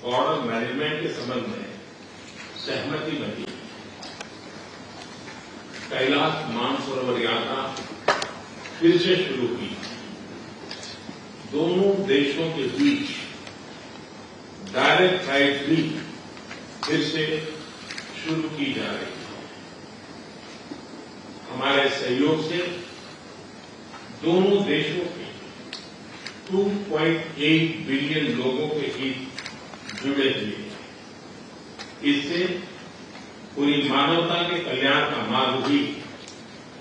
Border management के संबंध में सहमति बनी। कैलाश मानसरोवर यात्रा फिर से शुरू की। दोनों देशों के बीच डायरेक्ट फ्लाइट भी फिर से शुरू की जा रही है। हमारे सहयोग से दोनों देशों के 2.8 बिलियन लोगों के हित जुड़े हुए हैं। इससे पूरी मानवता के कल्याण का मार्ग भी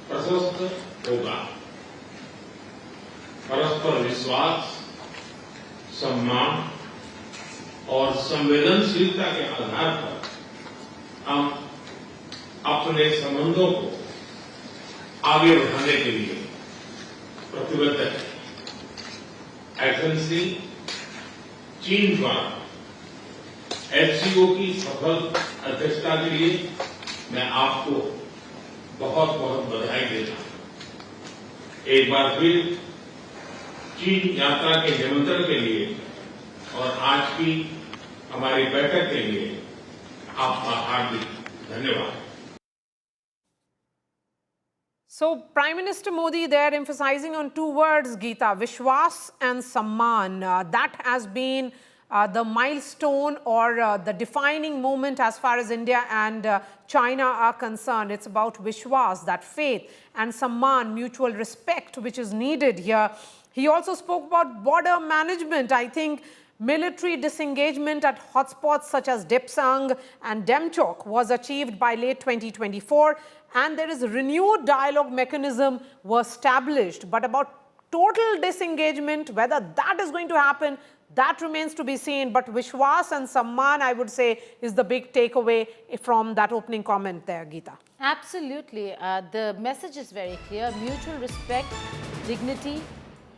प्रशस्त होगा। परस्पर विश्वास, सम्मान और संवेदनशीलता के आधार पर हम अपने संबंधों को आगे बढ़ाने के लिए प्रतिबद्ध है। एक्सेलेंसी, चीन द्वारा एचसीओ की सफल अध्यक्षता के लिए मैं आपको बहुत बहुत बधाई देता हूं। एक बार फिर चीन यात्रा के निमंत्रण के लिए और आज की हमारी बैठक के लिए आपका हार्दिक धन्यवाद। So, Prime Minister Modi there emphasizing on two words, Geeta, Vishwas and Samman. That has been the milestone or the defining moment as far as India and China are concerned. It's about Vishwas, that faith, and Samman, mutual respect, which is needed here. He also spoke about border management. I think military disengagement at hotspots such as Depsang and Demchok was achieved by late 2024, and there is a renewed dialogue mechanism was established. But about total disengagement, whether that is going to happen, that remains to be seen. But Vishwas and Samman, I would say, is the big takeaway from that opening comment there, Geeta. Absolutely. The message is very clear: mutual respect, dignity,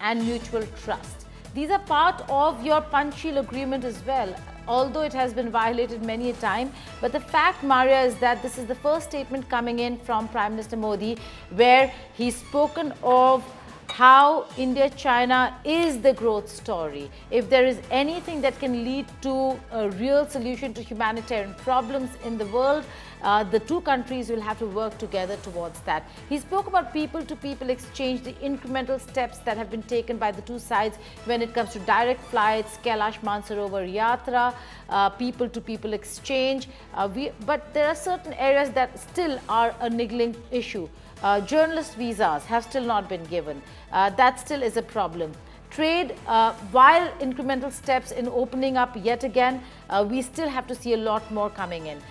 and mutual trust. These are part of your Panchsheel agreement as well, although it has been violated many a time. But the fact, Maria, is that this is the first statement coming in from Prime Minister Modi where he's spoken of how India-China is the growth story. If there is anything that can lead to a real solution to humanitarian problems in the world, the two countries will have to work together towards that. He spoke about people-to-people exchange, the incremental steps that have been taken by the two sides when it comes to direct flights, Kailash Mansarovar Yatra, people-to-people exchange. But there are certain areas that still are a niggling issue. Journalist visas have still not been given. That still is a problem. Trade, while incremental steps in opening up yet again, we still have to see a lot more coming in.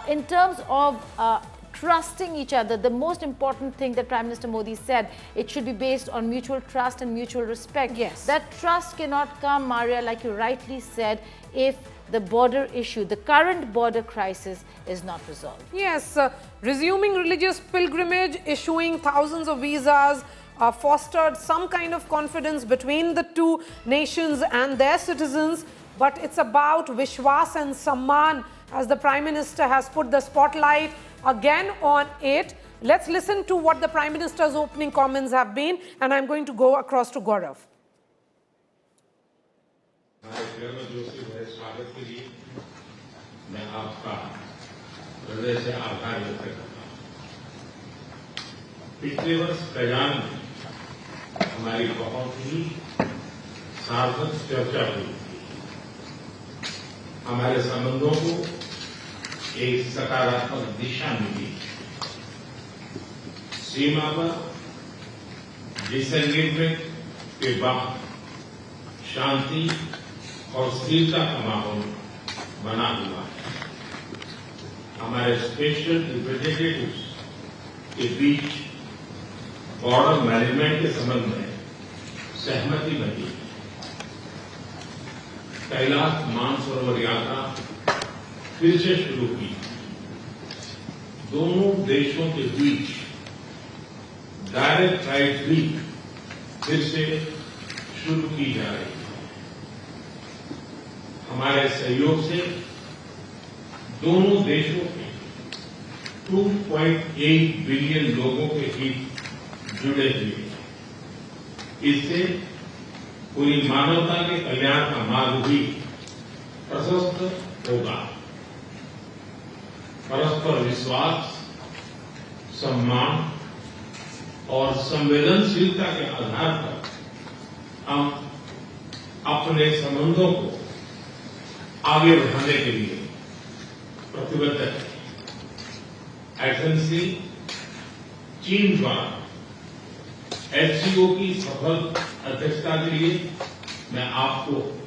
In terms of trusting each other, the most important thing that Prime Minister Modi said, it should be based on mutual trust and mutual respect. Yes. That trust cannot come, Maria, like you rightly said, if the border issue, the current border crisis, is not resolved. Yes, resuming religious pilgrimage, issuing thousands of visas, fostered some kind of confidence between the two nations and their citizens. But it's about Vishwas and Samman, as the Prime Minister has put the spotlight again on it. Let's listen to what the Prime Minister's opening comments have been, and I'm going to go across to Gaurav. स्वागत के लिए मैं आपका हृदय से आभार व्यक्त करता हूं। पिछले वर्ष कल्याण में हमारी बहुत ही सार्थक चर्चा हुई। हमारे संबंधों को एक सकारात्मक दिशा मिली। सीमा पर डिसएंगेजमेंट के बाद शांति और स्थिरता का माहौल बना हुआ है। हमारे स्पेशल रिप्रेजेंटेटिव्स के बीच बॉर्डर मैनेजमेंट के संबंध में सहमति बनी। कैलाश मानसरोवर यात्रा फिर से शुरू की। दोनों देशों के बीच डायरेक्ट फ्लाइट भी फिर से शुरू की जा रही है। हमारे सहयोग से दोनों देशों के 2.8 बिलियन लोगों के हित जुड़े हुए हैं। इससे पूरी मानवता के कल्याण का मार्ग भी प्रशस्त सशक्त होगा। परस्पर विश्वास, सम्मान और संवेदनशीलता के आधार पर हम अपने संबंधों को आगे बढ़ाने के लिए प्रतिबद्ध है। एथेंस की चीन द्वारा एचसीओ की सफल अध्यक्षता के लिए मैं आपको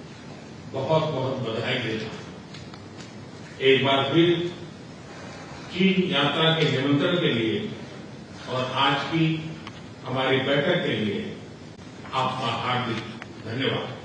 बहुत बहुत बधाई देता हूं। एक बार फिर चीन यात्रा के निमंत्रण के लिए और आज की हमारी बैठक के लिए आपका हार्दिक धन्यवाद।